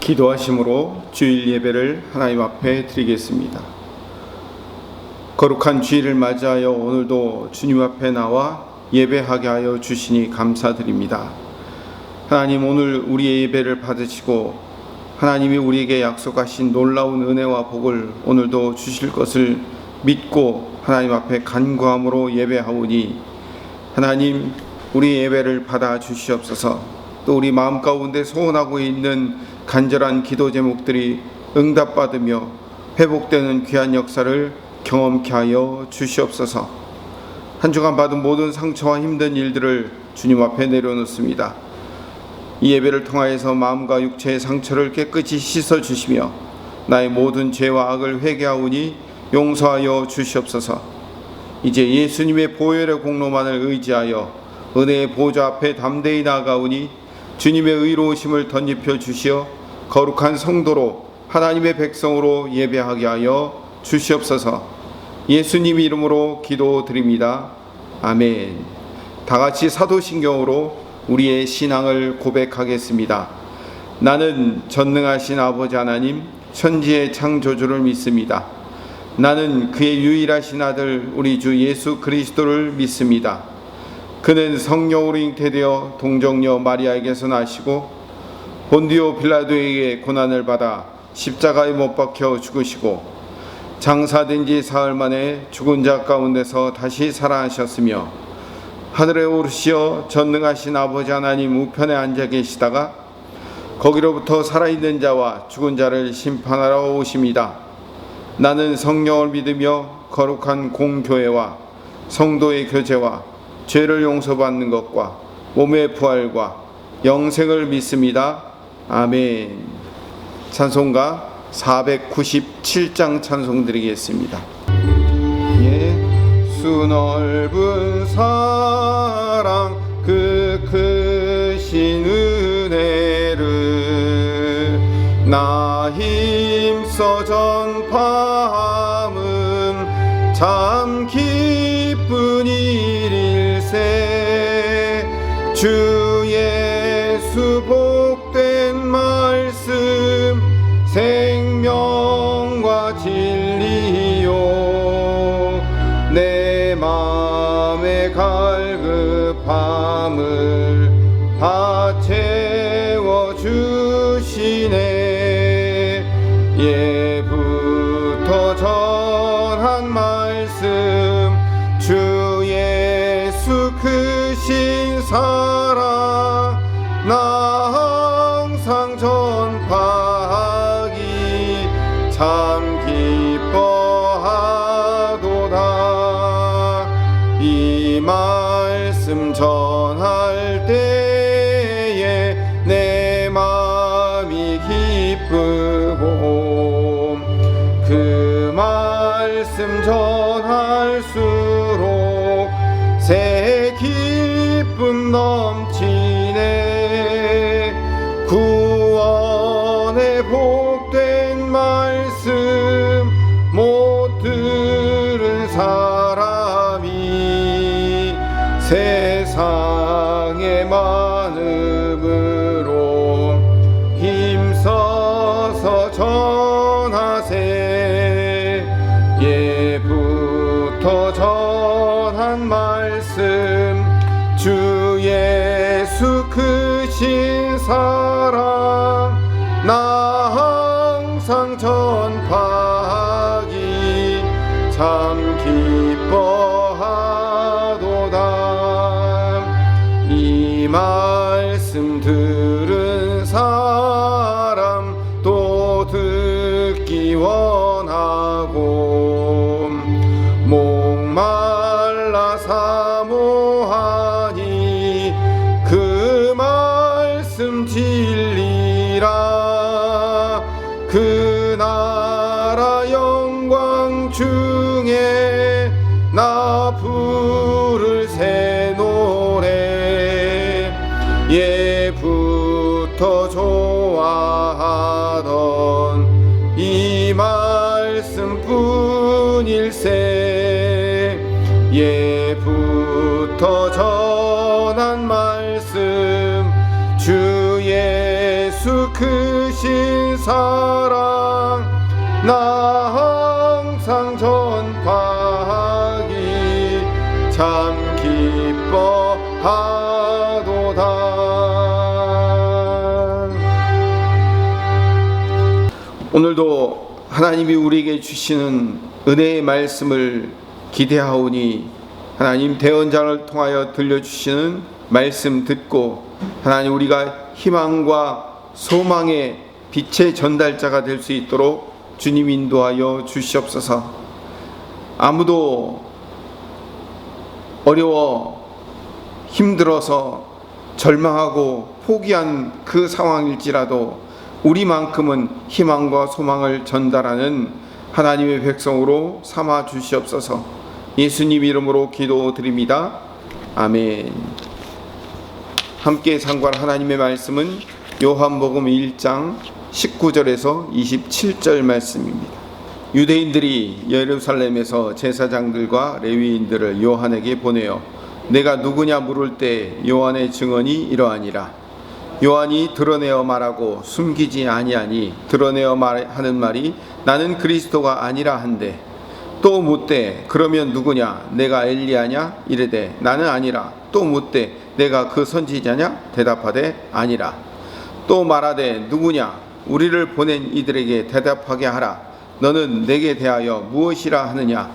기도하심으로 주일 예배를 하나님 앞에 드리겠습니다. 거룩한 주일을 맞이하여 오늘도 주님 앞에 나와 예배하게 하여 주시니 감사드립니다. 하나님, 오늘 우리의 예배를 받으시고 하나님이 우리에게 약속하신 놀라운 은혜와 복을 오늘도 주실 것을 믿고 하나님 앞에 간구함으로 예배하오니 하나님, 우리 예배를 받아 주시옵소서. 또 우리 마음 가운데 소원하고 있는 간절한 기도 제목들이 응답받으며 회복되는 귀한 역사를 경험케 하여 주시옵소서. 한 주간 받은 모든 상처와 힘든 일들을 주님 앞에 내려놓습니다. 이 예배를 통하여서 마음과 육체의 상처를 깨끗이 씻어주시며 나의 모든 죄와 악을 회개하오니 용서하여 주시옵소서. 이제 예수님의 보혈의 공로만을 의지하여 은혜의 보좌 앞에 담대히 나아가오니 주님의 의로우심을 덧입혀 주시어 거룩한 성도로 하나님의 백성으로 예배하게 하여 주시옵소서. 예수님 이름으로 기도드립니다. 아멘. 다같이 사도신경으로 우리의 신앙을 고백하겠습니다. 나는 전능하신 아버지 하나님, 천지의 창조주를 믿습니다. 나는 그의 유일하신 아들 우리 주 예수 그리스도를 믿습니다. 그는 성령으로 잉태되어 동정녀 마리아에게서 나시고 본디오 빌라도에게 고난을 받아 십자가에 못 박혀 죽으시고 장사된 지 사흘 만에 죽은 자 가운데서 다시 살아나셨으며 하늘에 오르시어 전능하신 아버지 하나님 우편에 앉아 계시다가 거기로부터 살아있는 자와 죽은 자를 심판하러 오십니다. 나는 성령을 믿으며 거룩한 공교회와 성도의 교제와 죄를 용서받는 것과 몸의 부활과 영생을 믿습니다. 아멘. 찬송가 497장 찬송 드리겠습니다. 예수 넓은 사랑 그 크신 은혜를 나 힘써 전파함은 참 기쁜 일일세. 주 예수 복된 말씀 생명과 진리요 내 맘의 갈급함을 다 채워주시네. 예부터 전한 말씀 주 예수 크신 사랑 나 항상 전파하기 참 기뻐하도다. 이 말씀 전할 때에 내 마음이 기쁘고 그 말씀 전할수록 새 기쁨 넘치네. 구원의 복된 말씀 못 들은 사람이 세상의 많음으로 힘써서 전하세. 예부터 전한 말씀 주 예수 크신 사랑 나 항상 전파하기 참 기뻐하도다. 이 말씀 들은 사람 또 듣기 원하고 목말라 사모하니 그 말씀 진리라. 그 나라 영광 중에 나 부를 새 노래. 예부터 좋아하던 이 말씀뿐일세. 예부터 전한 말씀 주 예수 크신 사랑 나 항상 전파하기 참 기뻐하도다. 오늘도 하나님이 우리에게 주시는 은혜의 말씀을 기대하오니 하나님 대언자를 통하여 들려주시는 말씀 듣고 하나님 우리가 희망과 소망의 빛의 전달자가 될 수 있도록 주님 인도하여 주시옵소서. 아무도 어려워 힘들어서 절망하고 포기한 그 상황일지라도 우리만큼은 희망과 소망을 전달하는 하나님의 백성으로 삼아 주시옵소서. 예수님 이름으로 기도드립니다. 아멘. 함께 상고할 하나님의 말씀은 요한복음 1장 19절에서 27절 말씀입니다. 유대인들이 예루살렘에서 제사장들과 레위인들을 요한에게 보내어 내가 누구냐 물을 때 요한의 증언이 이러하니라. 요한이 드러내어 말하고 숨기지 아니하니 드러내어 하는 말이 나는 그리스도가 아니라 한데 또 묻되 그러면 누구냐 내가 엘리야냐 이르되 나는 아니라 또 묻되 내가 그 선지자냐 대답하되 아니라 또 말하되 누구냐 우리를 보낸 이들에게 대답하게 하라. 너는 내게 대하여 무엇이라 하느냐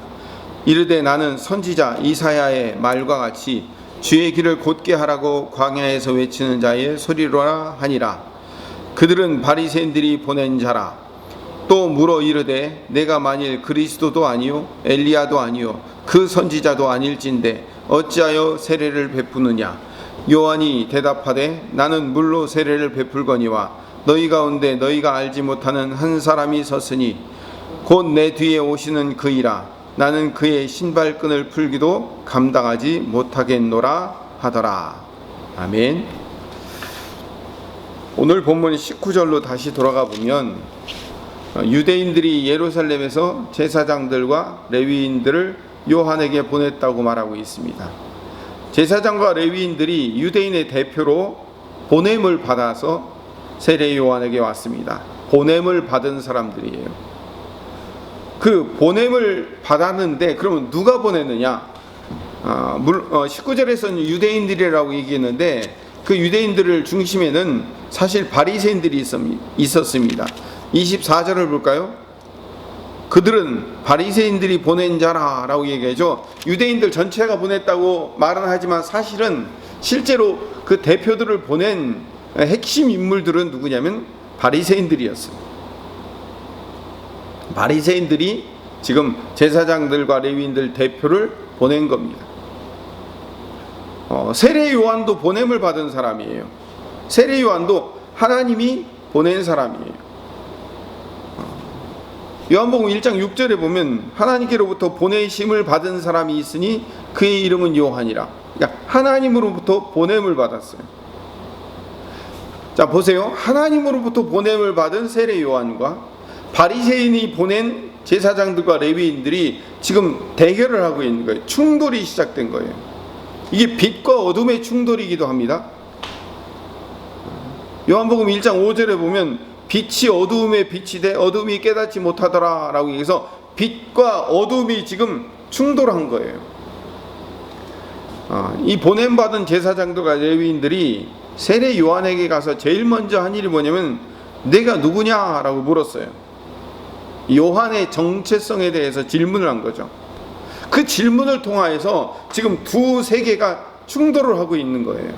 이르되 나는 선지자 이사야의 말과 같이 주의 길을 곧게 하라고 광야에서 외치는 자의 소리로라 하니라. 그들은 바리새인들이 보낸 자라. 또 물어 이르되 내가 만일 그리스도도 아니요 엘리야도 아니요 그 선지자도 아닐진데 어찌하여 세례를 베푸느냐. 요한이 대답하되 나는 물로 세례를 베풀거니와 너희 가운데 너희가 알지 못하는 한 사람이 섰으니 곧 내 뒤에 오시는 그이라. 나는 그의 신발끈을 풀기도 감당하지 못하겠노라 하더라. 아멘. 오늘 본문 19절로 다시 돌아가 보면 유대인들이 예루살렘에서 제사장들과 레위인들을 요한에게 보냈다고 말하고 있습니다. 제사장과 레위인들이 유대인의 대표로 보냄을 받아서 세례 요한에게 왔습니다. 보냄을 받은 사람들이에요. 그 보냄을 받았는데 그러면 누가 보냈느냐? 19절에서는 유대인들이라고 얘기했는데 그 유대인들을 중심에는 사실 바리새인들이 있었습니다. 24절을 볼까요? 그들은 바리새인들이 보낸 자라라고 얘기하죠. 유대인들 전체가 보냈다고 말은 하지만 사실은 실제로 그 대표들을 보낸 핵심 인물들은 누구냐면 바리새인들이었어요. 바리새인들이 지금 제사장들과 레위인들 대표를 보낸 겁니다. 세례 요한도 보냄을 받은 사람이에요. 세례 요한도 하나님이 보낸 사람이에요. 요한복음 1장 6절에 보면 하나님께로부터 보내심을 받은 사람이 있으니 그의 이름은 요한이라. 그러니까 하나님으로부터 보냄을 받았어요. 자 보세요. 하나님으로부터 보냄을 받은 세례 요한과 바리새인이 보낸 제사장들과 레위인들이 지금 대결을 하고 있는 거예요. 충돌이 시작된 거예요. 이게 빛과 어둠의 충돌이기도 합니다. 요한복음 1장 5절에 보면 빛이 어두움에 비치되 어둠이 깨닫지 못하더라 라고 해서 빛과 어둠이 지금 충돌한 거예요. 이 보냄받은 제사장들과 레위인들이 세례 요한에게 가서 제일 먼저 한 일이 뭐냐면 내가 누구냐라고 물었어요. 요한의 정체성에 대해서 질문을 한 거죠. 그 질문을 통하여서 지금 두 세계가 충돌을 하고 있는 거예요.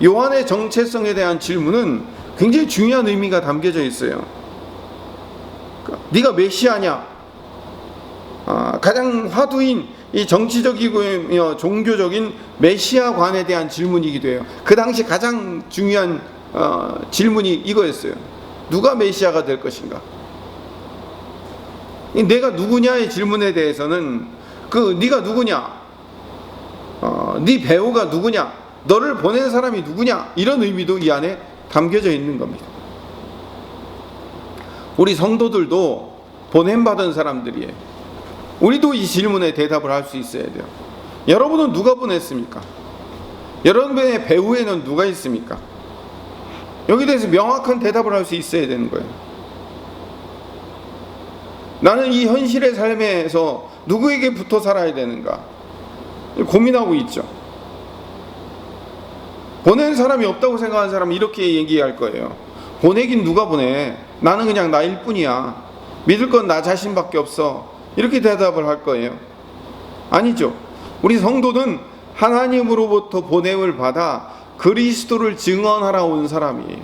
요한의 정체성에 대한 질문은 굉장히 중요한 의미가 담겨져 있어요. 네가 메시아냐? 가장 화두인 이 정치적이고 종교적인 메시아관에 대한 질문이기도 해요. 그 당시 가장 중요한 질문이 이거였어요. 누가 메시아가 될 것인가? 내가 누구냐의 질문에 대해서는 그 네가 누구냐, 네 배우가 누구냐, 너를 보낸 사람이 누구냐 이런 의미도 이 안에 담겨져 있는 겁니다. 우리 성도들도 보냄받은 사람들이에요. 우리도 이 질문에 대답을 할 수 있어야 돼요. 여러분은 누가 보냈습니까? 여러분의 배후에는 누가 있습니까? 여기에 대해서 명확한 대답을 할 수 있어야 되는 거예요. 나는 이 현실의 삶에서 누구에게 붙어 살아야 되는가 고민하고 있죠. 보낸 사람이 없다고 생각하는 사람은 이렇게 얘기할 거예요. 보내긴 누가 보내? 나는 그냥 나일 뿐이야. 믿을 건 나 자신밖에 없어. 이렇게 대답을 할 거예요. 아니죠. 우리 성도는 하나님으로부터 보냄을 받아 그리스도를 증언하러 온 사람이에요.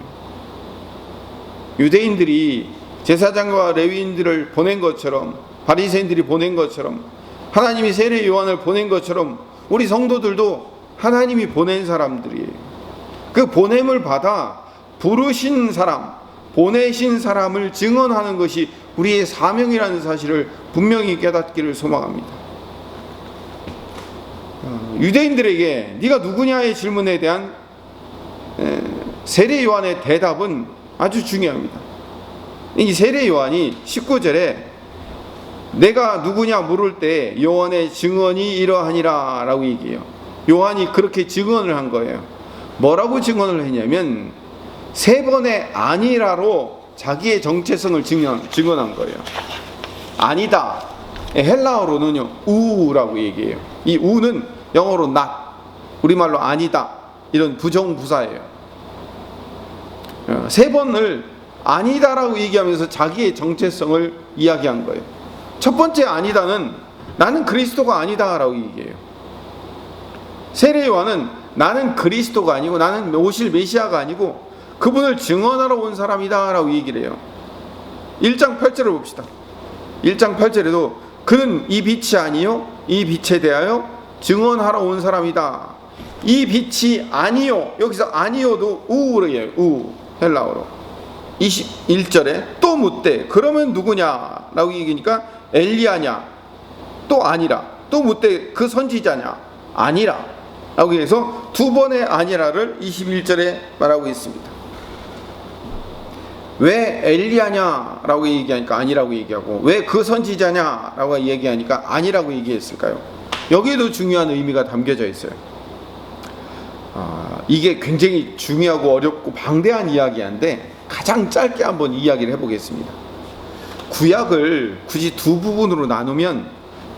유대인들이 제사장과 레위인들을 보낸 것처럼, 바리새인들이 보낸 것처럼, 하나님이 세례 요한을 보낸 것처럼 우리 성도들도 하나님이 보낸 사람들이에요. 그 보냄을 받아 부르신 사람, 보내신 사람을 증언하는 것이 우리의 사명이라는 사실을 분명히 깨닫기를 소망합니다. 유대인들에게 네가 누구냐의 질문에 대한 세례 요한의 대답은 아주 중요합니다. 이 세례 요한이 19절에 내가 누구냐 물을 때 요한의 증언이 이러하니라 라고 얘기해요. 요한이 그렇게 증언을 한 거예요. 뭐라고 증언을 했냐면 3번의 아니라로 자기의 정체성을 증언한 거예요. 아니다. 헬라어로는요 우라고 얘기해요. 이 우는 영어로 not, 우리말로 아니다, 이런 부정부사예요. 3번을 아니다라고 얘기하면서 자기의 정체성을 이야기한 거예요. 첫 번째 아니다는 나는 그리스도가 아니다라고 얘기해요. 세례 요한은 나는 그리스도가 아니고 나는 오실 메시아가 아니고 그분을 증언하러 온 사람이다라고 얘기를 해요. 1장 8절을 봅시다. 1장 8절에도 그는 이 빛이 아니요 이 빛에 대하여 증언하러 온 사람이다. 이 빛이 아니요, 여기서 아니요도 우로 해요. 우, 헬라어로. 21절에 또 묻되 그러면 누구냐 라고 얘기하니까 엘리야냐, 또 아니라, 또 묻되 그 선지자냐, 아니라 라고 해서 2번의 아니라를 21절에 말하고 있습니다. 왜 엘리야냐 라고 얘기하니까 아니라고 얘기하고 왜 그 선지자냐 라고 얘기하니까 아니라고 얘기했을까요? 여기에도 중요한 의미가 담겨져 있어요. 이게 굉장히 중요하고 어렵고 방대한 이야기인데 가장 짧게 한번 이야기를 해보겠습니다. 구약을 굳이 2부분으로 나누면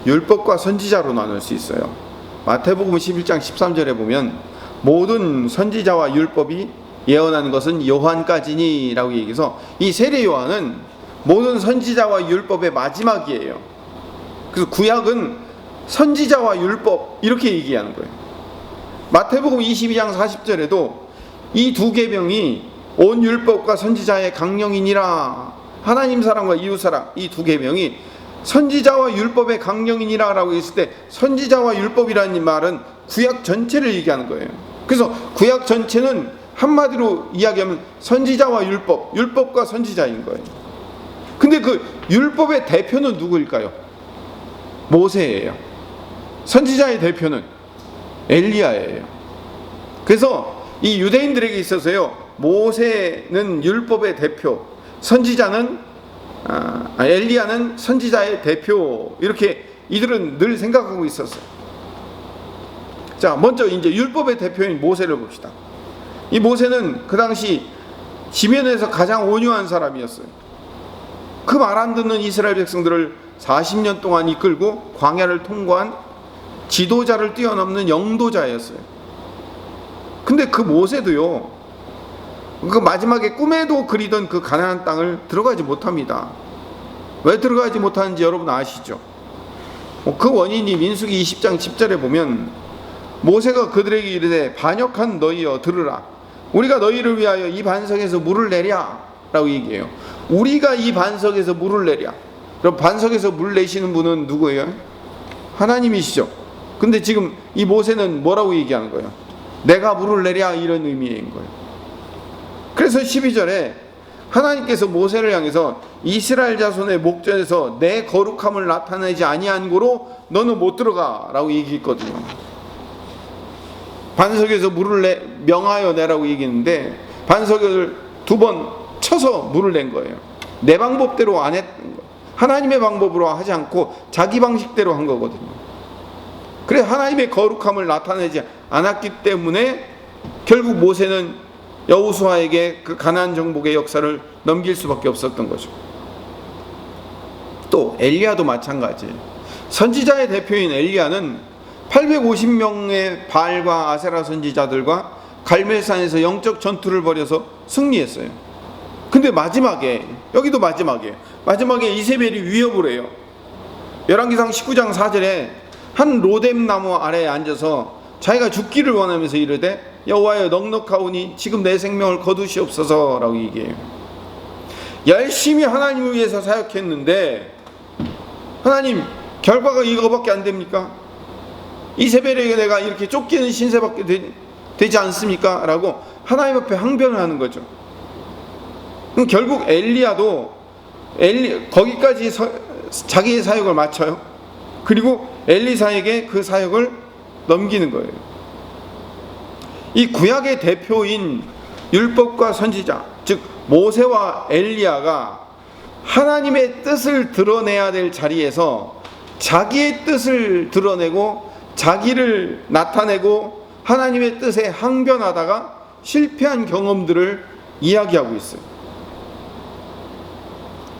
율법과 선지자로 나눌 수 있어요. 마태복음 11장 13절에 보면 모든 선지자와 율법이 예언한 것은 요한까지니 라고 얘기해서 이 세례 요한은 모든 선지자와 율법의 마지막이에요. 그래서 구약은 선지자와 율법 이렇게 얘기하는 거예요. 마태복음 22장 40절에도 이 2계명이 온 율법과 선지자의 강령이니라, 하나님 사랑과 이웃 사랑, 이 2계명이 선지자와 율법의 강령이니라 라고 했을 때 선지자와 율법이라는 말은 구약 전체를 얘기하는 거예요. 그래서 구약 전체는 한마디로 이야기하면 선지자와 율법, 율법과 선지자인 거예요. 근데 그 율법의 대표는 누구일까요? 모세예요. 선지자의 대표는 엘리야예요. 그래서 이 유대인들에게 있어서요 모세는 율법의 대표, 선지자는 엘리야는 선지자의 대표, 이렇게 이들은 늘 생각하고 있었어요. 자, 먼저 이제 율법의 대표인 모세를 봅시다. 이 모세는 그 당시 지면에서 가장 온유한 사람이었어요. 그 말 안 듣는 이스라엘 백성들을 40년 동안 이끌고 광야를 통과한 지도자를 뛰어넘는 영도자였어요. 근데 그 모세도요, 그 마지막에 꿈에도 그리던 그 가나안 땅을 들어가지 못합니다. 왜 들어가지 못하는지 여러분 아시죠? 그 원인이 민수기 20장 10절에 보면 모세가 그들에게 이르되 반역한 너희여 들으라. 우리가 너희를 위하여 이 반석에서 물을 내랴 라고 얘기해요. 우리가 이 반석에서 물을 내랴. 그럼 반석에서 물 내시는 분은 누구예요? 하나님이시죠. 근데 지금 이 모세는 뭐라고 얘기하는 거예요? 내가 물을 내랴, 이런 의미인 거예요. 그래서 12절에 하나님께서 모세를 향해서 이스라엘 자손의 목전에서 내 거룩함을 나타내지 아니한 고로 너는 못 들어가 라고 얘기했거든요. 반석에서 물을 명하여 내라고 얘기했는데 반석을 2번 쳐서 물을 낸 거예요. 내 방법대로 안 했던 거예요. 하나님의 방법으로 하지 않고 자기 방식대로 한 거거든요. 그래서 하나님의 거룩함을 나타내지 않았기 때문에 결국 모세는 여호수아에게 그 가나안 정복의 역사를 넘길 수밖에 없었던 거죠. 또 엘리야도 마찬가지예요. 선지자의 대표인 엘리야는 850명의 바알과 아세라 선지자들과 갈멜산에서 영적 전투를 벌여서 승리했어요. 근데 마지막에, 여기도 마지막에 이세벨이 위협을 해요. 열왕기상 19장 4절에 한 로뎀 나무 아래에 앉아서 자기가 죽기를 원하면서 이르되 여호와여 넉넉하오니 지금 내 생명을 거두시옵소서 라고 얘기해요. 열심히 하나님을 위해서 사역했는데 하나님 결과가 이거밖에 안 됩니까? 이세벨에게 내가 이렇게 쫓기는 신세밖에 되지 않습니까? 라고 하나님 앞에 항변을 하는 거죠. 그럼 결국 엘리야도 거기까지 자기의 사역을 마쳐요. 그리고 엘리사에게 그 사역을 넘기는 거예요. 이 구약의 대표인 율법과 선지자, 즉 모세와 엘리야가 하나님의 뜻을 드러내야 될 자리에서 자기의 뜻을 드러내고 자기를 나타내고 하나님의 뜻에 항변하다가 실패한 경험들을 이야기하고 있어요.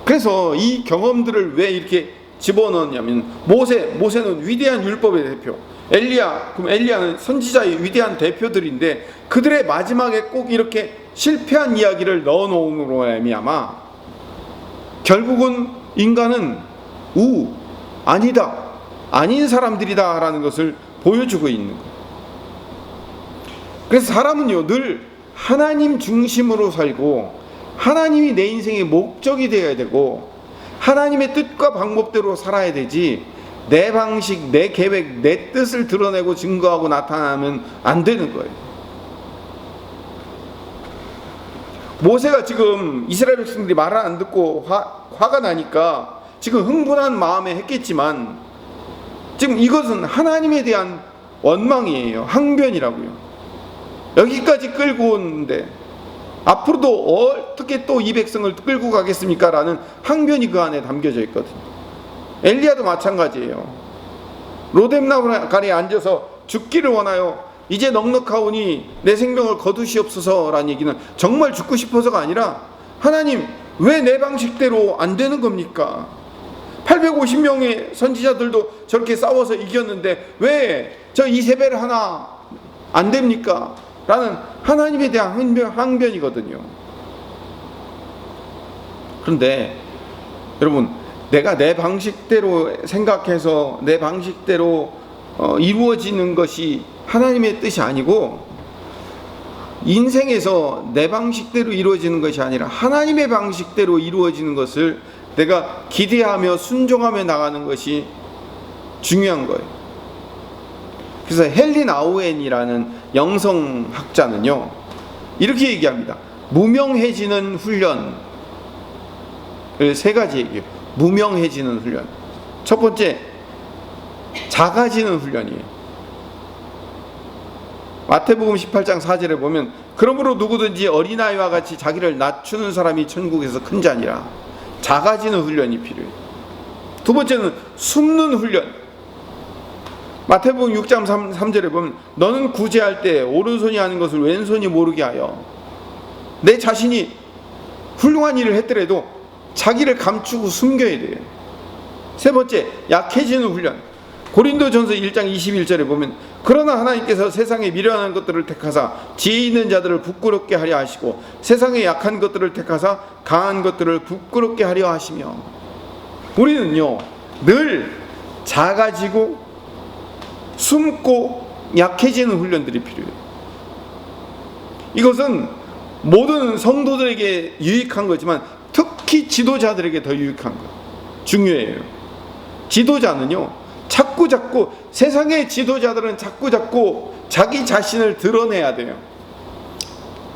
그래서 이 경험들을 왜 이렇게 집어넣었냐면 모세는 위대한 율법의 대표, 그럼 엘리야는 선지자의 위대한 대표들인데 그들의 마지막에 꼭 이렇게 실패한 이야기를 넣어놓음으로 말미암아 결국은 인간은 아닌 사람들이다 라는 것을 보여주고 있는 거예요. 그래서 사람은요 늘 하나님 중심으로 살고 하나님이 내 인생의 목적이 되어야 되고 하나님의 뜻과 방법대로 살아야 되지 내 방식, 내 계획, 내 뜻을 드러내고 증거하고 나타나면 안 되는 거예요. 모세가 지금 이스라엘 백성들이 말을 안 듣고 화가 나니까 지금 흥분한 마음에 했겠지만 지금 이것은 하나님에 대한 원망이에요. 항변이라고요. 여기까지 끌고 오는데 앞으로도 어떻게 또 이 백성을 끌고 가겠습니까? 라는 항변이 그 안에 담겨져 있거든요. 엘리야도 마찬가지예요. 로뎀 나무 아래에 앉아서 죽기를 원하여 이제 넉넉하오니 내 생명을 거두시옵소서 라는 얘기는 정말 죽고 싶어서가 아니라 하나님 왜 내 방식대로 안 되는 겁니까? 850명의 선지자들도 저렇게 싸워서 이겼는데 왜 저 이세벨 하나 안 됩니까? 라는 하나님에 대한 항변이거든요. 그런데 여러분 내가 내 방식대로 생각해서 내 방식대로 이루어지는 것이 하나님의 뜻이 아니고 인생에서 내 방식대로 이루어지는 것이 아니라 하나님의 방식대로 이루어지는 것을 내가 기대하며 순종하며 나가는 것이 중요한 거예요. 그래서 헬린 아우엔이라는 영성학자는요 이렇게 얘기합니다. 무명해지는 훈련을 세 가지 얘기해요. 무명해지는 훈련. 첫 번째, 작아지는 훈련이에요. 마태복음 18장 4절에 보면 그러므로 누구든지 어린아이와 같이 자기를 낮추는 사람이 천국에서 큰 자니라. 작아지는 훈련이 필요해요. 두 번째는 숨는 훈련. 마태복음 6장 3절에 보면 너는 구제할 때 오른손이 하는 것을 왼손이 모르게 하여 내 자신이 훌륭한 일을 했더라도 자기를 감추고 숨겨야 돼요. 세 번째, 약해지는 훈련. 고린도전서 1장 21절에 보면 그러나 하나님께서 세상에 미련한 것들을 택하사 지혜 있는 자들을 부끄럽게 하려 하시고 세상에 약한 것들을 택하사 강한 것들을 부끄럽게 하려 하시며. 우리는요 늘 작아지고 숨고 약해지는 훈련들이 필요해요. 이것은 모든 성도들에게 유익한 거지만 특히 지도자들에게 더 유익한 거예요. 중요해요. 지도자는요 자꾸 세상의 지도자들은 자꾸 자기 자신을 드러내야 돼요.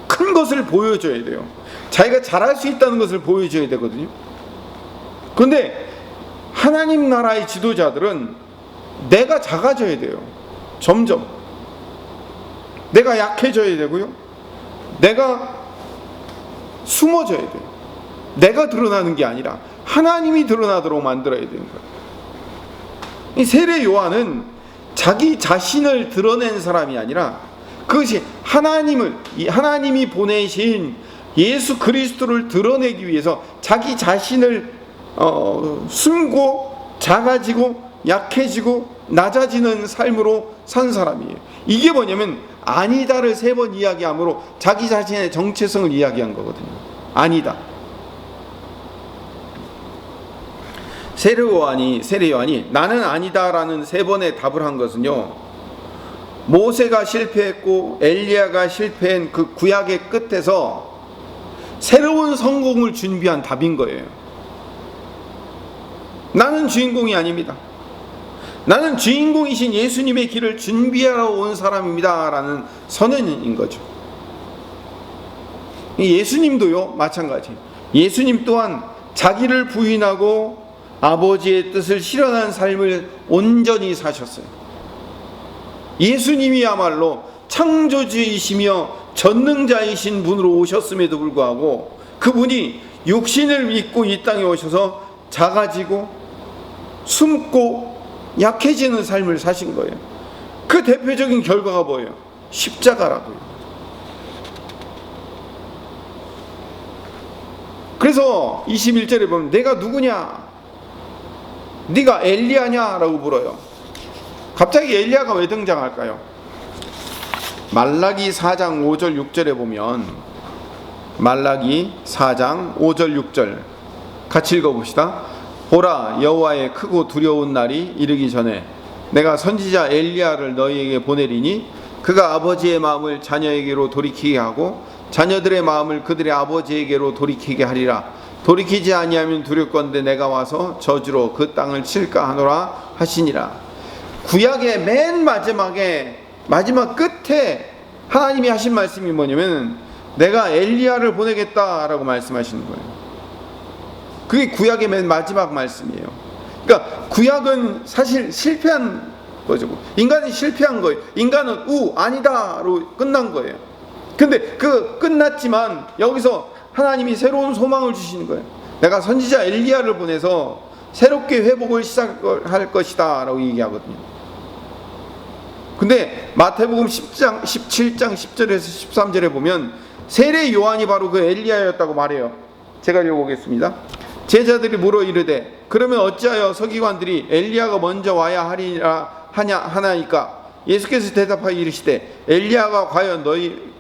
큰 것을 보여줘야 돼요. 자기가 잘할 수 있다는 것을 보여줘야 되거든요. 그런데 하나님 나라의 지도자들은 내가 작아져야 돼요. 점점 내가 약해져야 되고요, 내가 숨어져야 돼요. 내가 드러나는 게 아니라 하나님이 드러나도록 만들어야 되는 거예요. 이 세례 요한은 자기 자신을 드러낸 사람이 아니라 그것이 하나님이 보내신 예수 그리스도를 드러내기 위해서 자기 자신을 숨고 작아지고 약해지고 낮아지는 삶으로 산 사람이에요. 이게 뭐냐면 아니다를 3번 이야기함으로 자기 자신의 정체성을 이야기한 거거든요. 아니다. 세례 요한이 나는 아니다라는 3번의 답을 한 것은요, 모세가 실패했고 엘리야가 실패한 그 구약의 끝에서 새로운 성공을 준비한 답인 거예요. 나는 주인공이 아닙니다. 나는 주인공이신 예수님의 길을 준비하러 온 사람입니다 라는 선언인 거죠. 예수님도요 마찬가지. 예수님 또한 자기를 부인하고 아버지의 뜻을 실현한 삶을 온전히 사셨어요. 예수님이야말로 창조주이시며 전능자이신 분으로 오셨음에도 불구하고 그분이 육신을 입고 이 땅에 오셔서 작아지고 숨고 약해지는 삶을 사신 거예요. 그 대표적인 결과가 뭐예요? 십자가라고요. 그래서 21절에 보면 내가 누구냐? 네가 엘리야냐? 라고 물어요. 갑자기 엘리야가 왜 등장할까요? 말라기 4장 5절 6절에 보면 말라기 4장 5절 6절 같이 읽어봅시다. 보라, 여호와의 크고 두려운 날이 이르기 전에 내가 선지자 엘리야를 너희에게 보내리니 그가 아버지의 마음을 자녀에게로 돌이키게 하고 자녀들의 마음을 그들의 아버지에게로 돌이키게 하리라. 돌이키지 아니하면 두렵건대 내가 와서 저주로 그 땅을 칠까 하노라 하시니라. 구약의 맨 마지막 끝에 하나님이 하신 말씀이 뭐냐면 내가 엘리야를 보내겠다라고 말씀하시는 거예요. 그게 구약의 맨 마지막 말씀이에요. 그러니까 구약은 사실 실패한 거죠. 인간이 실패한 거예요. 인간은 아니다로 끝난 거예요. 근데 끝났지만 여기서 하나님이 새로운 소망을 주시는 거예요. 내가 선지자 엘리야를 보내서 새롭게 회복을 시작할 것이다 라고 얘기하거든요. 근데 마태복음 17장 10절에서 13절에 보면 세례 요한이 바로 그 엘리야였다고 말해요. 제가 읽어보겠습니다. 제자들이 물어 이르되 그러면 어찌하여 서기관들이 엘리야가 먼저 와야 하나이까? 예수께서 대답하여 이르시되 엘리야가 과연 너희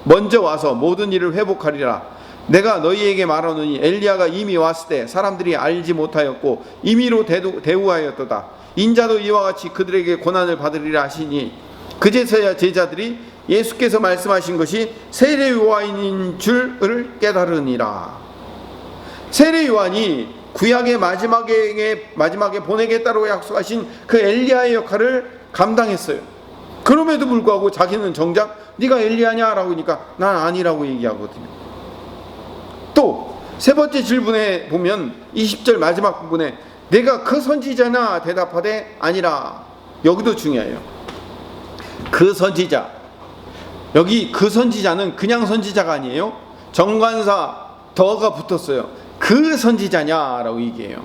먼저 와서 모든 일을 회복하리라. 내가 너희에게 말하노니 엘리야가 이미 왔을 때 사람들이 알지 못하였고 임의로 대우하였도다. 인자도 이와 같이 그들에게 고난을 받으리라 하시니 그제서야 제자들이 예수께서 말씀하신 것이 세례 요한인 줄을 깨달으니라. 세례 요한이 구약의 마지막에 보내겠다고 약속하신 그 엘리야의 역할을 감당했어요. 그럼에도 불구하고 자기는 정작 네가 엘리야냐라고 하니까 난 아니라고 얘기하거든요. 또 세 번째 질문에 보면 20절 마지막 부분에 내가 그 선지자나 대답하되 아니라. 여기도 중요해요. 그 선지자, 여기 그 선지자는 그냥 선지자가 아니에요. 정관사 더가 붙었어요. 그 선지자냐라고 얘기해요.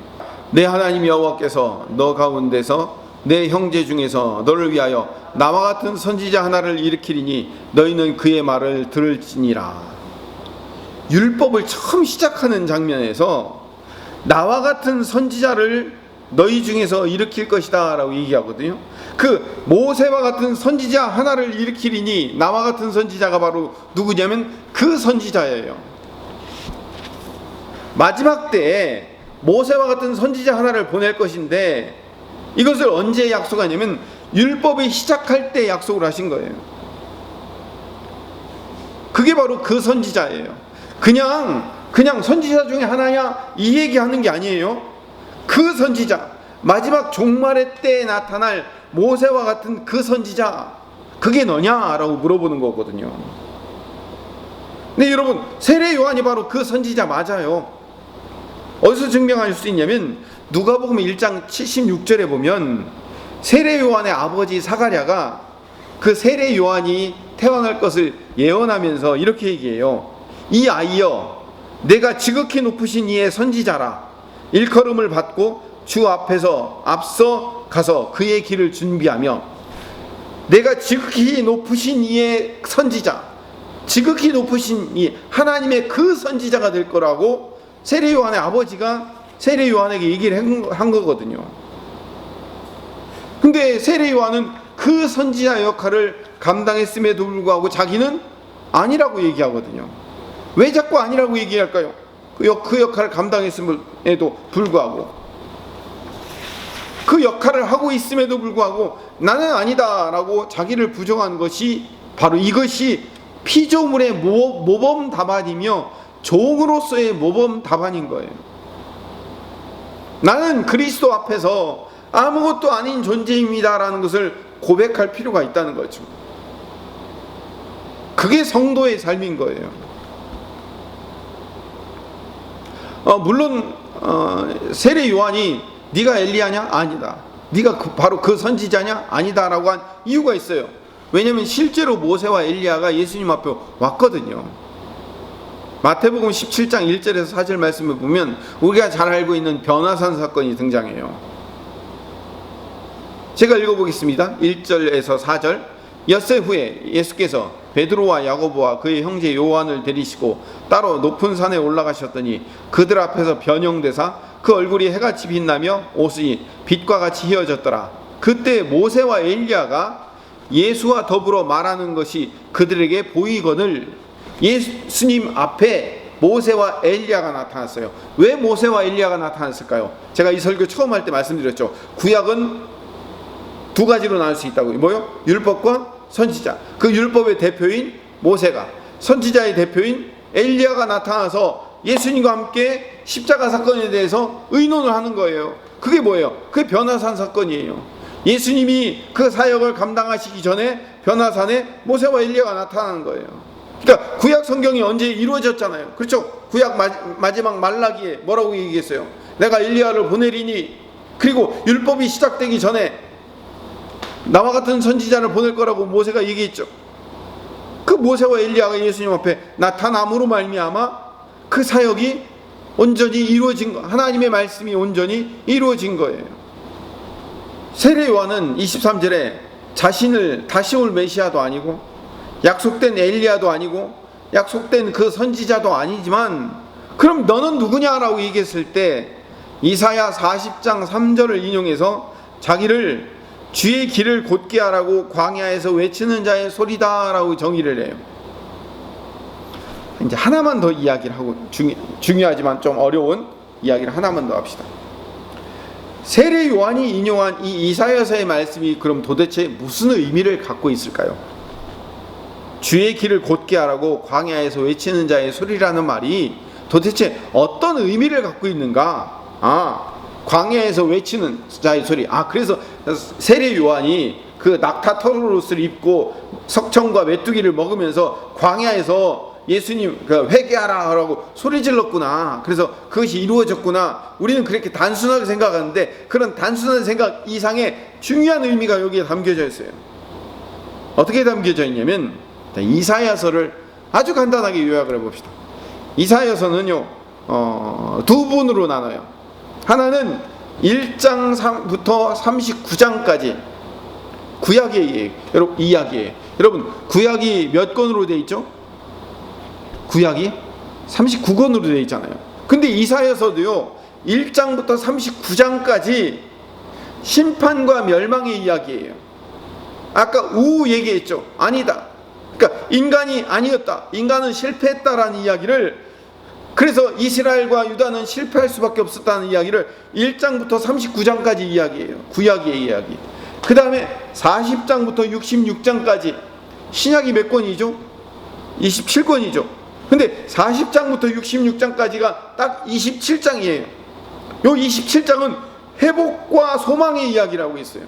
내 하나님 여호와께서 너 가운데서 내 형제 중에서 너를 위하여 나와 같은 선지자 하나를 일으키리니 너희는 그의 말을 들을지니라. 율법을 처음 시작하는 장면에서 나와 같은 선지자를 너희 중에서 일으킬 것이다 라고 얘기하거든요. 그 모세와 같은 선지자 하나를 일으키리니 나와 같은 선지자가 바로 누구냐면 그 선지자예요. 마지막 때에 모세와 같은 선지자 하나를 보낼 것인데 이것을 언제 약속하냐면 율법이 시작할 때 약속을 하신 거예요. 그게 바로 그 선지자예요. 그냥 선지자 중에 하나냐 이 얘기하는 게 아니에요. 그 선지자, 마지막 종말의 때에 나타날 모세와 같은 그 선지자, 그게 너냐라고 물어보는 거거든요. 근데 여러분, 세례 요한이 바로 그 선지자 맞아요. 어디서 증명할 수 있냐면 누가복음 1장 76절에 보면 세례 요한의 아버지 사가랴가 그 세례 요한이 태어날 것을 예언하면서 이렇게 얘기해요. 이 아이여, 내가 지극히 높으신 이의 선지자라. 일컬음을 받고 주 앞에서 앞서 가서 그의 길을 준비하며 내가 지극히 높으신 이의 선지자, 지극히 높으신 이 하나님의 그 선지자가 될 거라고 세례 요한의 아버지가 세례 요한에게 얘기를 한 거거든요. 근데 세례 요한은 그 선지자 역할을 감당했음에도 불구하고 자기는 아니라고 얘기하거든요. 왜 자꾸 아니라고 얘기할까요? 그 역할을 감당했음에도 불구하고, 그 역할을 하고 있음에도 불구하고 나는 아니다라고 자기를 부정한 것이 바로 이것이 피조물의 모범 답안이며 종으로서의 모범 답안인 거예요. 나는 그리스도 앞에서 아무것도 아닌 존재입니다라는 것을 고백할 필요가 있다는 거죠. 그게 성도의 삶인 거예요. 물론 세례 요한이 네가 엘리야냐? 아니다. 네가 바로 그 선지자냐? 아니다라고 한 이유가 있어요. 왜냐하면 실제로 모세와 엘리야가 예수님 앞에 왔거든요. 마태복음 17장 1절에서 4절 말씀을 보면 우리가 잘 알고 있는 변화산 사건이 등장해요. 제가 읽어보겠습니다. 1절에서 4절. 엿새 후에 예수께서 베드로와 야고보와 그의 형제 요한을 데리시고 따로 높은 산에 올라가셨더니 그들 앞에서 변형되사 그 얼굴이 해같이 빛나며 옷이 빛과 같이 휘어졌더라. 그때 모세와 엘리야가 예수와 더불어 말하는 것이 그들에게 보이거늘 예수님 앞에 모세와 엘리야가 나타났어요. 왜 모세와 엘리야가 나타났을까요? 제가 이 설교 처음 할 때 말씀드렸죠. 구약은 두 가지로 나눌 수 있다고. 뭐요? 율법과 선지자. 그 율법의 대표인 모세가, 선지자의 대표인 엘리야가 나타나서 예수님과 함께 십자가 사건에 대해서 의논을 하는 거예요. 그게 뭐예요? 그게 변화산 사건이에요. 예수님이 그 사역을 감당하시기 전에 변화산에 모세와 엘리야가 나타나는 거예요. 그러니까 구약 성경이 언제 이루어졌잖아요. 그렇죠? 구약 마지막 말라기에 뭐라고 얘기했어요? 내가 엘리야를 보내리니, 그리고 율법이 시작되기 전에 나와 같은 선지자를 보낼 거라고 모세가 얘기했죠. 그 모세와 엘리야가 예수님 앞에 나타남으로 말미암아 그 사역이 온전히 이루어진 거, 하나님의 말씀이 온전히 이루어진 거예요. 세례 요한은 23절에 자신을 다시 올 메시아도 아니고 약속된 엘리야도 아니고 약속된 그 선지자도 아니지만 그럼 너는 누구냐라고 얘기했을 때 이사야 40장 3절을 인용해서 자기를 주의 길을 곧게 하라고 광야에서 외치는 자의 소리다라고 정의를 해요. 이제 하나만 더 이야기를 하고, 중요하지만 좀 어려운 이야기를 하나만 더 합시다. 세례 요한이 인용한 이 이사야서의 말씀이 그럼 도대체 무슨 의미를 갖고 있을까요? 주의 길을 곧게 하라고 광야에서 외치는 자의 소리라는 말이 도대체 어떤 의미를 갖고 있는가? 광야에서 외치는 자의 소리. 그래서 세례 요한이 그 낙타털 옷을 입고 석청과 메뚜기를 먹으면서 광야에서 예수님 회개하라고 소리 질렀구나. 그래서 그것이 이루어졌구나. 우리는 그렇게 단순하게 생각하는데 그런 단순한 생각 이상의 중요한 의미가 여기에 담겨져 있어요. 어떻게 담겨져 있냐면 이사야서를 아주 간단하게 요약을 해봅시다. 이사야서는요 두 부분으로 나눠요. 하나는 1장부터 39장까지 구약의 이야기예요. 여러분 구약이 몇 권으로 되어 있죠? 구약이 39권으로 되어 있잖아요. 근데 이사야서도요 1장부터 39장까지 심판과 멸망의 이야기예요. 아까 우 얘기했죠. 아니다. 그러니까 인간이 아니었다. 인간은 실패했다라는 이야기를, 그래서 이스라엘과 유다는 실패할 수밖에 없었다는 이야기를 1장부터 39장까지 이야기해요. 구약의 이야기. 그 다음에 40장부터 66장까지 신약이 몇 권이죠? 27권이죠. 근데 40장부터 66장까지가 딱 27장이에요. 요 27장은 회복과 소망의 이야기를 하고 있어요.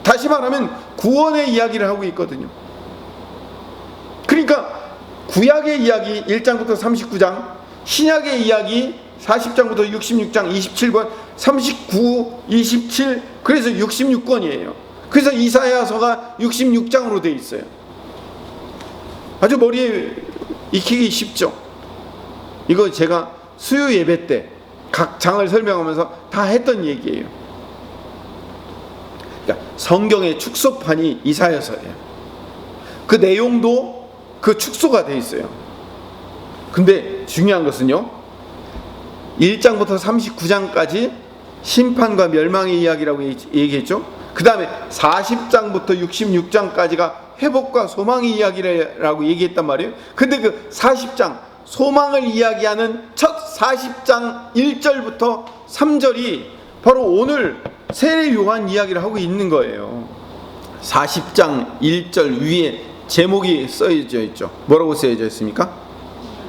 다시 말하면 구원의 이야기를 하고 있거든요. 그러니까 구약의 이야기 1장부터 39장, 신약의 이야기 40장부터 66장 27권, 39, 27, 그래서 66권이에요. 그래서 이사야서가 66장으로 되어 있어요. 아주 머리에 익히기 쉽죠. 이거 제가 수요 예배 때 각 장을 설명하면서 다 했던 얘기예요. 그러니까 성경의 축소판이 이사야서예요. 그 내용도 그 축소가 돼 있어요. 근데 중요한 것은요, 1장부터 39장까지 심판과 멸망의 이야기라고 얘기했죠. 그 다음에 40장부터 66장까지가 회복과 소망의 이야기라고 얘기했단 말이에요. 근데 그 40장 소망을 이야기하는 첫 40장 1절부터 3절이 바로 오늘 세례 요한 이야기를 하고 있는 거예요. 40장 1절 위에 제목이 써져 있죠. 뭐라고 써져 있습니까?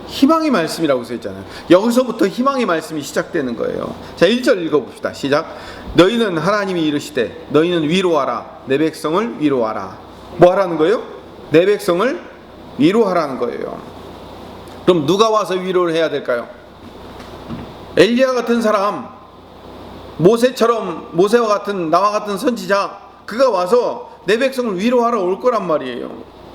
희망의 말씀이라고 써있잖아요. 여기서부터 희망의 말씀이 시작되는 거예요. 자, 1절 읽어봅시다. 시작. 너희는 하나님이 이르시되 너희는 위로하라. 내 백성을 위로하라. 뭐 하라는 거예요? 내 백성을 위로하라는 거예요. 그럼 누가 와서 위로를 해야 될까요? 엘리야 같은 사람, 모세와 같은 나와 같은 선지자, 그가 와서 내 백성을 위로하러 올 거란 말이에요.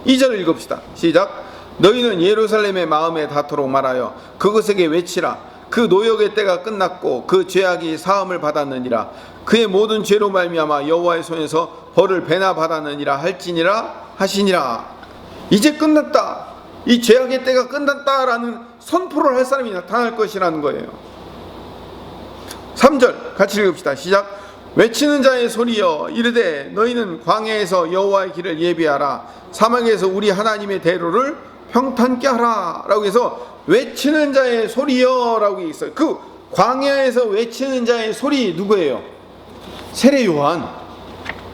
2절을 읽읍시다. 시작. 너희는 예루살렘의 마음에 닿도록 말하여 그것에게 외치라. 그 노역의 때가 끝났고 그 죄악이 사함을 받았느니라. 그의 모든 죄로 말미암아 여호와의 손에서 벌을 배나 받았느니라 할지니라 하시니라. 이제 끝났다. 이 죄악의 때가 끝났다라는 선포를 할 사람이 나타날 것이라는 거예요. 3절 같이 읽읍시다. 시작. 외치는 자의 소리여 이르되 너희는 광야에서 여호와의 길을 예비하라. 사막에서 우리 하나님의 대로를 평탄케 하라 라고 해서 외치는 자의 소리여 라고 있어요. 그 광야에서 외치는 자의 소리 누구예요? 세례 요한.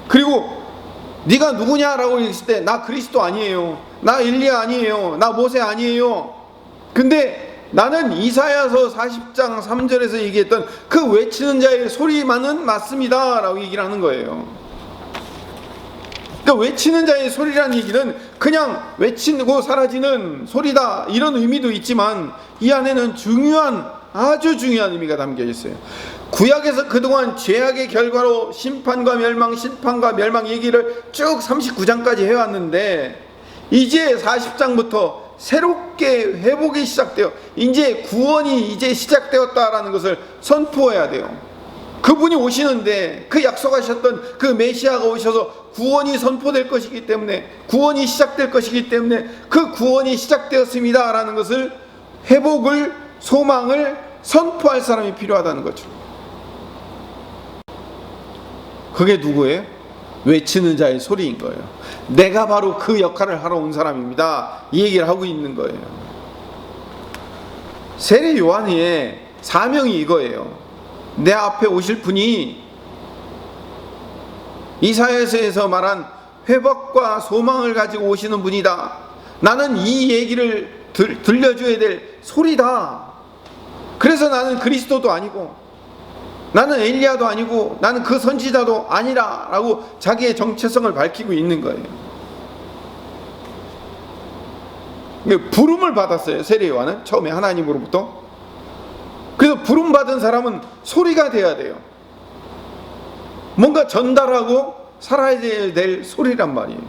그리고 네가 누구냐라고 했을 때 나 그리스도 아니에요, 나 엘리야 아니에요, 나 모세 아니에요. 근데 나는 이사야서 40장 3절에서 얘기했던 그 외치는 자의 소리만은 맞습니다 라고 얘기를 하는 거예요. 그러니까 외치는 자의 소리라는 얘기는 그냥 외치고 사라지는 소리다 이런 의미도 있지만 이 안에는 아주 중요한 의미가 담겨 있어요. 구약에서 그동안 죄악의 결과로 심판과 멸망 얘기를 쭉 39장까지 해왔는데 이제 40장부터 새롭게 회복이 시작되어 이제 구원이 이제 시작되었다라는 것을 선포해야 돼요. 그분이 오시는데 그 약속하셨던 그 메시아가 오셔서 구원이 선포될 것이기 때문에, 구원이 시작될 것이기 때문에 그 구원이 시작되었습니다 라는 것을, 회복을, 소망을 선포할 사람이 필요하다는 거죠. 그게 누구예요? 외치는 자의 소리인 거예요. 내가 바로 그 역할을 하러 온 사람입니다 이 얘기를 하고 있는 거예요. 세례 요한의 사명이 이거예요. 내 앞에 오실 분이 이사야서에서 말한 회복과 소망을 가지고 오시는 분이다. 나는 이 얘기를 들려줘야 될 소리다. 그래서 나는 그리스도도 아니고 나는 엘리야도 아니고 나는 그 선지자도 아니라 라고 자기의 정체성을 밝히고 있는 거예요. 부름을 받았어요. 세례 요한은 처음에 하나님으로부터. 그래서 부름받은 사람은 소리가 돼야 돼요. 뭔가 전달하고 살아야 될 소리란 말이에요.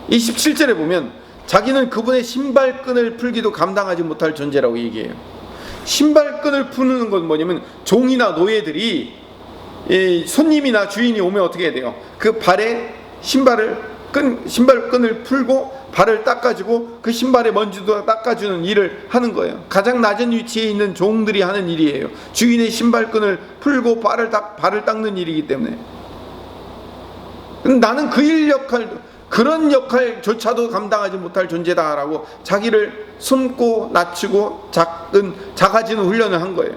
이 17절에 보면 자기는 그분의 신발끈을 풀기도 감당하지 못할 존재라고 얘기해요. 신발끈을 푸는 건 뭐냐면 종이나 노예들이 손님이나 주인이 오면 어떻게 해야 돼요? 그 발에 신발끈을 풀고 발을 닦아주고 그 신발의 먼지도 닦아주는 일을 하는 거예요. 가장 낮은 위치에 있는 종들이 하는 일이에요. 주인의 신발끈을 풀고 발을 닦는 일이기 때문에. 나는 그런 역할조차도 감당하지 못할 존재다라고 자기를 숨고 낮추고 작아지는 훈련을 한 거예요.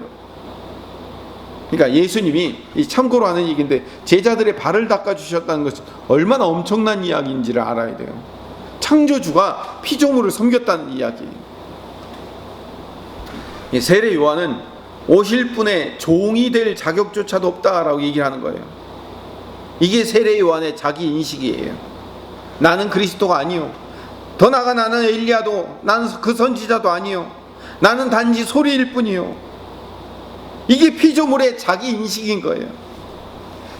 그러니까 예수님이 참고로 하는 얘기인데 제자들의 발을 닦아주셨다는 것은 얼마나 엄청난 이야기인지를 알아야 돼요. 창조주가 피조물을 섬겼다는 이야기예요. 세례 요한은 오실 분의 종이 될 자격조차도 없다라고 얘기를 하는 거예요. 이게 세례 요한의 자기 인식이에요. 나는 그리스도가 아니요, 더 나아가 나는 엘리야도, 나는 그 선지자도 아니요, 나는 단지 소리일 뿐이요. 이게 피조물의 자기 인식인 거예요.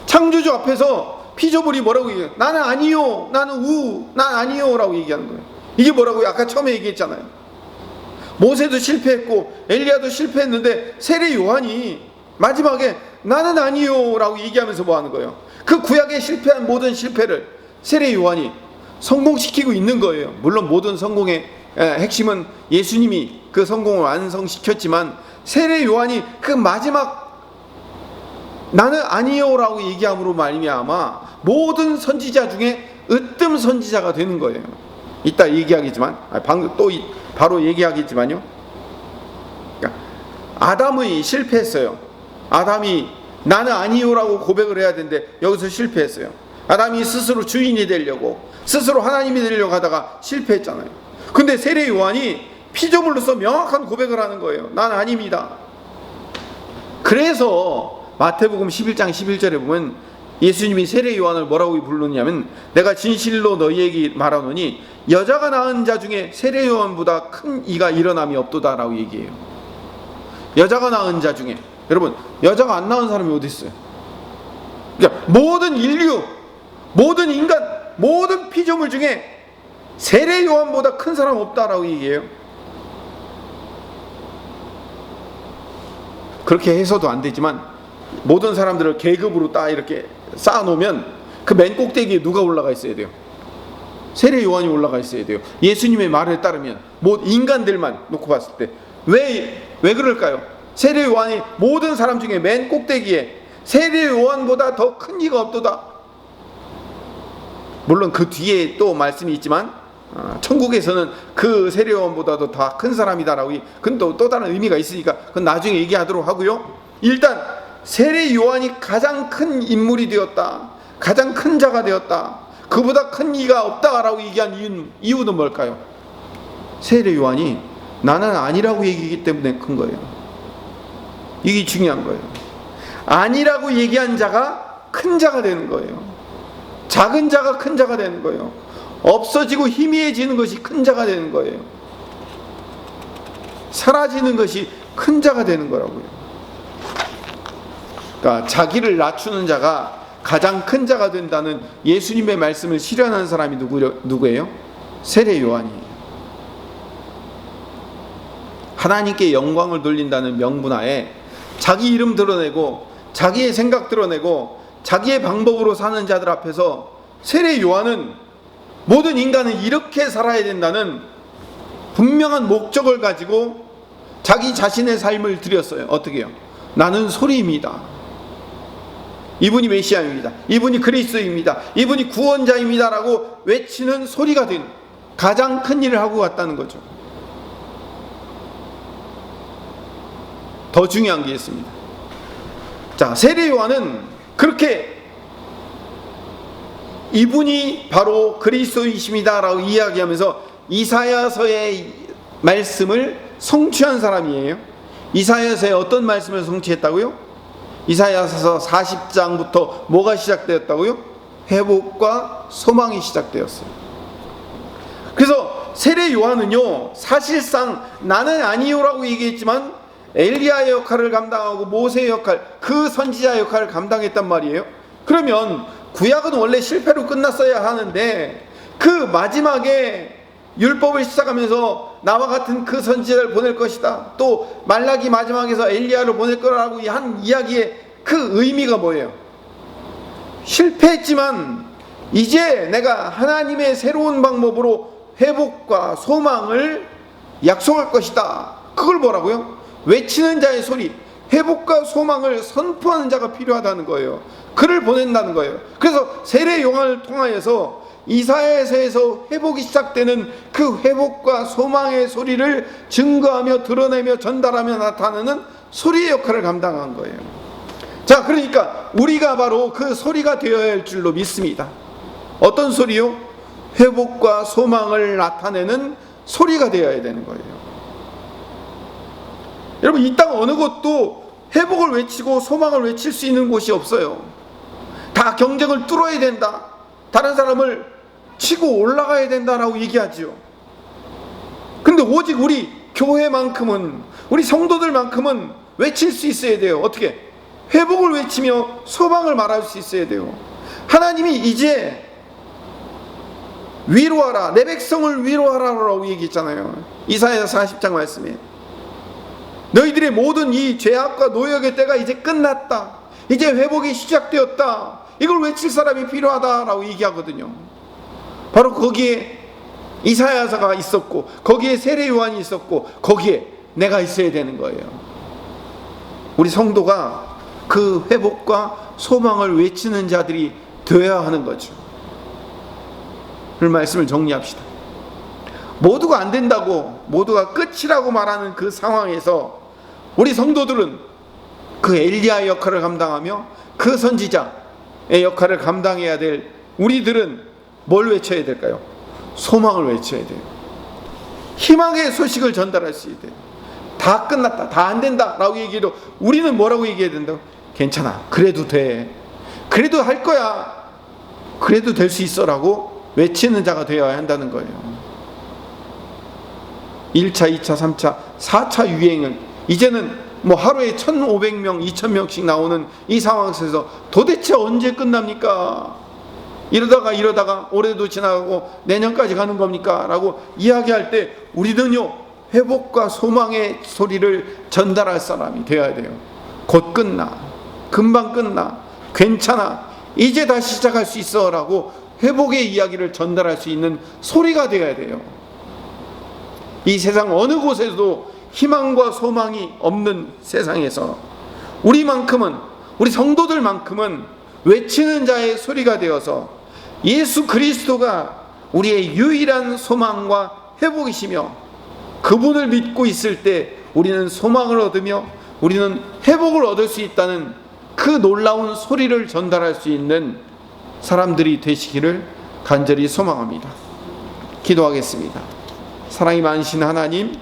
창조주 앞에서 피조물이 뭐라고 얘기해요? 나는 아니요, 나는 난 아니요 라고 얘기하는 거예요. 이게 뭐라고요? 아까 처음에 얘기했잖아요. 모세도 실패했고 엘리야도 실패했는데 세례 요한이 마지막에 나는 아니요 라고 얘기하면서 뭐 하는 거예요? 그 구약에 실패한 모든 실패를 세례 요한이 성공시키고 있는 거예요. 물론 모든 성공의 핵심은 예수님이 그 성공을 완성시켰지만 세례 요한이 그 마지막 나는 아니요라고 얘기함으로 말미암아 모든 선지자 중에 으뜸 선지자가 되는 거예요. 이따 얘기하겠지만 방금 또 바로 얘기하겠지만요. 그러니까 아담이 실패했어요. 아담이 나는 아니요라고 고백을 해야 되는데 여기서 실패했어요. 아담이 스스로 주인이 되려고 스스로 하나님이 되려고 하다가 실패했잖아요. 근데 세례 요한이 피조물로서 명확한 고백을 하는 거예요. 난 아닙니다. 그래서 마태복음 11장 11절에 보면 예수님이 세례 요한을 뭐라고 부르느냐면 내가 진실로 너희에게 말하노니 여자가 낳은 자 중에 세례 요한보다 큰 이가 일어남이 없도다라고 얘기해요. 여자가 낳은 자 중에, 여러분 여자가 안 낳은 사람이 어디 있어요? 그러니까 모든 인류, 모든 인간, 모든 피조물 중에 세례 요한보다 큰 사람 없다라고 얘기해요. 그렇게 해서도 안 되지만 모든 사람들을 계급으로 딱 이렇게 쌓아놓으면 그 맨 꼭대기에 누가 올라가 있어야 돼요? 세례 요한이 올라가 있어야 돼요. 예수님의 말에 따르면 인간들만 놓고 봤을 때 왜 그럴까요? 세례 요한이 모든 사람 중에 맨 꼭대기에 세례 요한보다 더 큰 이가 없도다. 물론 그 뒤에 또 말씀이 있지만 천국에서는 그 세례 요한보다도 더 큰 사람이다라고, 그건 또 다른 의미가 있으니까 그건 나중에 얘기하도록 하고요. 일단 세례 요한이 가장 큰 인물이 되었다, 가장 큰 자가 되었다, 그보다 큰 이가 없다라고 얘기한 이유는 뭘까요? 세례 요한이 나는 아니라고 얘기하기 때문에 큰 거예요. 이게 중요한 거예요. 아니라고 얘기한 자가 큰 자가 되는 거예요. 작은 자가 큰 자가 되는 거예요. 없어지고 희미해지는 것이 큰 자가 되는 거예요. 사라지는 것이 큰 자가 되는 거라고요. 그러니까 자기를 낮추는 자가 가장 큰 자가 된다는 예수님의 말씀을 실현한 사람이 누구예요? 세례 요한이에요. 하나님께 영광을 돌린다는 명분하에 자기 이름 드러내고 자기의 생각 드러내고 자기의 방법으로 사는 자들 앞에서 세례 요한은 모든 인간은 이렇게 살아야 된다는 분명한 목적을 가지고 자기 자신의 삶을 드렸어요. 어떻게 해요? 나는 소리입니다. 이분이 메시아입니다. 이분이 그리스도입니다. 이분이 구원자입니다 라고 외치는 소리가 된 가장 큰 일을 하고 갔다는 거죠. 더 중요한 게 있습니다. 자, 세례 요한은 그렇게 이분이 바로 그리스도이십니다 라고 이야기하면서 이사야서의 말씀을 성취한 사람이에요. 이사야서에 어떤 말씀을 성취했다고요? 이사야서 40장부터 뭐가 시작되었다고요? 회복과 소망이 시작되었어요. 그래서 세례 요한은요, 사실상 나는 아니요라고 얘기했지만 엘리야의 역할을 감당하고 모세의 역할, 그 선지자 역할을 감당했단 말이에요. 그러면 구약은 원래 실패로 끝났어야 하는데 그 마지막에 율법을 시작하면서 나와 같은 그 선지자를 보낼 것이다, 또 말라기 마지막에서 엘리야를 보낼 거라고 한 이야기의 그 의미가 뭐예요? 실패했지만 이제 내가 하나님의 새로운 방법으로 회복과 소망을 약속할 것이다. 그걸 뭐라고요? 외치는 자의 소리, 회복과 소망을 선포하는 자가 필요하다는 거예요. 그를 보낸다는 거예요. 그래서 세례 요한을 통하여서 이사야서에서 회복이 시작되는 그 회복과 소망의 소리를 증거하며 드러내며 전달하며 나타내는 소리의 역할을 감당한 거예요. 자, 그러니까 우리가 바로 그 소리가 되어야 할 줄로 믿습니다. 어떤 소리요? 회복과 소망을 나타내는 소리가 되어야 되는 거예요. 여러분, 이 땅 어느 곳도 회복을 외치고 소망을 외칠 수 있는 곳이 없어요. 다 경쟁을 뚫어야 된다, 다른 사람을 치고 올라가야 된다라고 얘기하죠. 근데 오직 우리 교회만큼은, 우리 성도들만큼은 외칠 수 있어야 돼요. 어떻게? 회복을 외치며 소망을 말할 수 있어야 돼요. 하나님이 이제 위로하라, 내 백성을 위로하라라고 얘기했잖아요. 이사야서 40장 말씀에 너희들의 모든 이 죄악과 노역의 때가 이제 끝났다, 이제 회복이 시작되었다, 이걸 외칠 사람이 필요하다라고 얘기하거든요. 바로 거기에 이사야서가 있었고, 거기에 세례 요한이 있었고, 거기에 내가 있어야 되는 거예요. 우리 성도가 그 회복과 소망을 외치는 자들이 되어야 하는 거죠. 그 말씀을 정리합시다. 모두가 안 된다고, 모두가 끝이라고 말하는 그 상황에서 우리 성도들은 그 엘리야의 역할을 감당하며 그 선지자의 역할을 감당해야 될 우리들은 뭘 외쳐야 될까요? 소망을 외쳐야 돼요. 희망의 소식을 전달할 수 있어야 돼요. 다 끝났다, 다 안 된다 라고 얘기해도 우리는 뭐라고 얘기해야 된다고? 괜찮아, 그래도 돼, 그래도 할 거야, 그래도 될 수 있어 라고 외치는 자가 되어야 한다는 거예요. 1차, 2차, 3차, 4차 유행은 이제는 뭐 하루에 1,500명, 2,000명씩 나오는 이 상황에서 도대체 언제 끝납니까? 이러다가 올해도 지나가고 내년까지 가는 겁니까? 라고 이야기할 때 우리는요, 회복과 소망의 소리를 전달할 사람이 되어야 돼요. 곧 끝나, 금방 끝나, 괜찮아, 이제 다시 시작할 수 있어 라고 회복의 이야기를 전달할 수 있는 소리가 되어야 돼요. 이 세상 어느 곳에도 희망과 소망이 없는 세상에서 우리만큼은, 우리 성도들만큼은 외치는 자의 소리가 되어서 예수 그리스도가 우리의 유일한 소망과 회복이시며 그분을 믿고 있을 때 우리는 소망을 얻으며 우리는 회복을 얻을 수 있다는 그 놀라운 소리를 전달할 수 있는 사람들이 되시기를 간절히 소망합니다. 기도하겠습니다. 사랑이 많으신 하나님,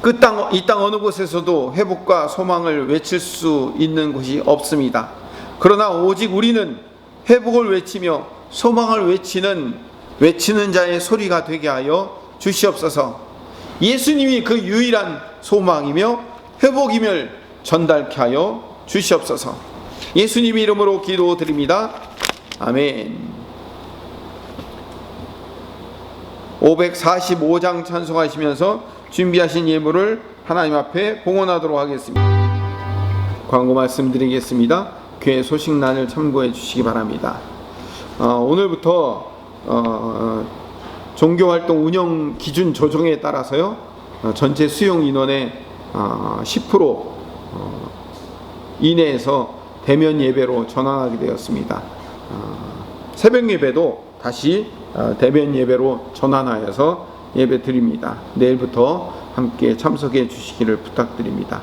이 땅 어느 곳에서도 회복과 소망을 외칠 수 있는 곳이 없습니다. 그러나 오직 우리는 회복을 외치며 소망을 외치는 자의 소리가 되게 하여 주시옵소서. 예수님이 그 유일한 소망이며 회복임을 전달케 하여 주시옵소서. 예수님 이름으로 기도드립니다. 아멘. 545장 찬송하시면서 준비하신 예물을 하나님 앞에 봉헌하도록 하겠습니다. 광고 말씀드리겠습니다. 교회 소식란을 참고해 주시기 바랍니다. 오늘부터 종교활동 운영 기준 조정에 따라서요, 전체 수용 인원의 10% 이내에서 대면 예배로 전환하게 되었습니다. 새벽 예배도 다시 대면 예배로 전환하여서 예배 드립니다. 내일부터 함께 참석해 주시기를 부탁드립니다.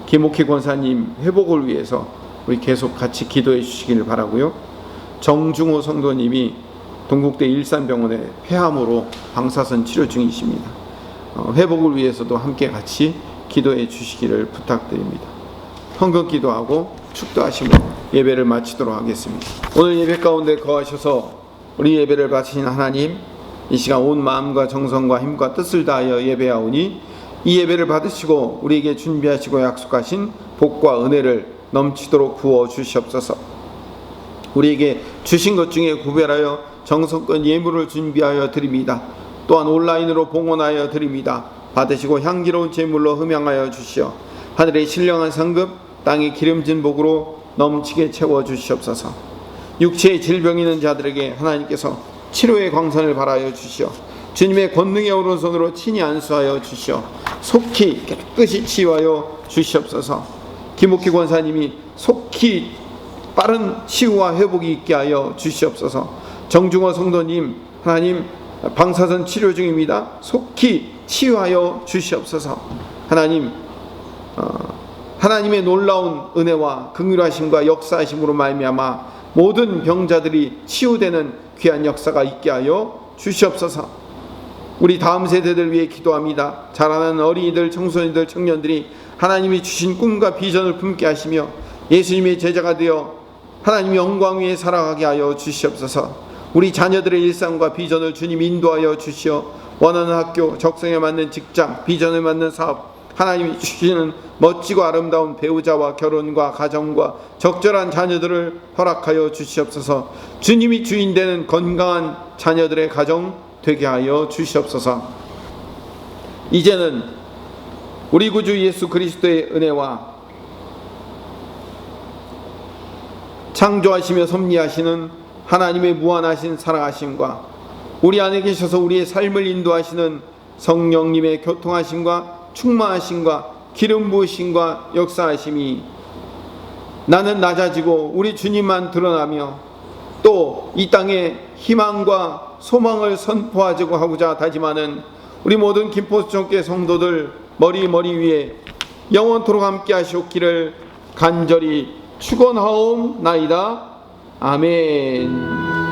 김옥희 권사님 회복을 위해서 우리 계속 같이 기도해 주시기를 바라고요. 정중호 성도님이 동국대 일산병원에 폐암으로 방사선 치료 중이십니다. 회복을 위해서도 함께 같이 기도해 주시기를 부탁드립니다. 헌금 기도하고 축도하시며 예배를 마치도록 하겠습니다. 오늘 예배 가운데 거하셔서 우리 예배를 바치신 하나님, 이 시간 온 마음과 정성과 힘과 뜻을 다하여 예배하오니 이 예배를 받으시고 우리에게 준비하시고 약속하신 복과 은혜를 넘치도록 부어 주시옵소서. 우리에게 주신 것 중에 구별하여 정성껏 예물을 준비하여 드립니다. 또한 온라인으로 봉헌하여 드립니다. 받으시고 향기로운 제물로 흠양하여 주시어 하늘의 신령한 상급, 땅의 기름진 복으로 넘치게 채워 주시옵소서. 육체의 질병이 있는 자들에게 하나님께서 치료의 광선을 발하여 주시어 주님의 권능의 오른손으로 친히 안수하여 주시어 속히 깨끗이 치유하여 주시옵소서. 김옥희 권사님이 속히 빠른 치유와 회복이 있게 하여 주시옵소서. 정중호 성도님, 하나님 방사선 치료 중입니다. 속히 치유하여 주시옵소서. 하나님, 하나님의 놀라운 은혜와 긍휼하심과 역사하심으로 말미암아 모든 병자들이 치유되는 귀한 역사가 있게 하여 주시옵소서. 우리 다음 세대들 위해 기도합니다. 자라나는 어린이들, 청소년들, 청년들이 하나님이 주신 꿈과 비전을 품게 하시며 예수님의 제자가 되어 하나님의 영광 위에 살아가게 하여 주시옵소서. 우리 자녀들의 일상과 비전을 주님 인도하여 주시어 원하는 학교, 적성에 맞는 직장, 비전에 맞는 사업, 하나님이 주시는 멋지고 아름다운 배우자와 결혼과 가정과 적절한 자녀들을 허락하여 주시옵소서. 주님이 주인 되는 건강한 자녀들의 가정 되게 하여 주시옵소서. 이제는 우리 구주 예수 그리스도의 은혜와 창조하시며 섭리하시는 하나님의 무한하신 사랑하심과 우리 안에 계셔서 우리의 삶을 인도하시는 성령님의 교통하심과 충만하심과 기름 부으심과 역사하심이 나는 낮아지고 우리 주님만 드러나며 또 이 땅에 희망과 소망을 선포하자고 하고자 다짐하는 우리 모든 김포수총교회 성도들 머리 위에 영원토록 함께 하시옵기를 간절히 축원하옵나이다. 아멘.